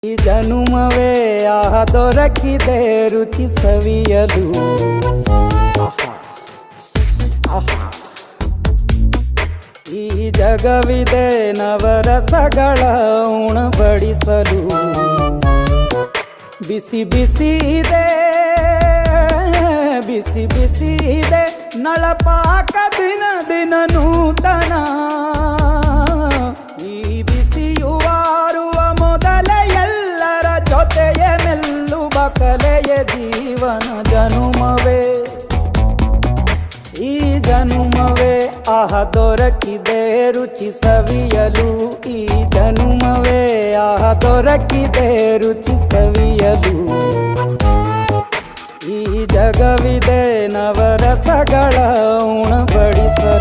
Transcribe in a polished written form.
ಈ ಜನುಮವೇ ಆಹ ದೊರಕಿದೆ ರುಚಿ ಸವಿಯಲು. ಈ ಜಗವಿದೆ ನವರಸಗಳ ಉಣಬಡಿಸಲು. ಬಿಸಿ ಬಿಸಿ ಇದೆ, ಬಿಸಿ ಬಿಸಿ ಇದೆ ನಳಪಾಕ ದಿನ ದಿನ ನೂತನ. ಈ ಬಿಸಿಯುವಾರುವ ಮೊದಲೇ ಎಲ್ಲರ ಜೊತೆಯೇ ಮೆಲ್ಲುವ ಕಲೆಯ ಜೀವನ ಜನುಮವೇ. ಈ ಜನುಮವೇ ಆಹ ದೊರಕಿದೆ ರುಚಿ ಸವಿಯಲು. ಈ ಜನುಮವೇ ಆಹ ದೊರಕಿದೆ ರುಚಿ ಸವಿಯಲು. ಈ ಜಗವಿದೆ ನವರಸಗಳ ಉಣಬಡಿಸಲು.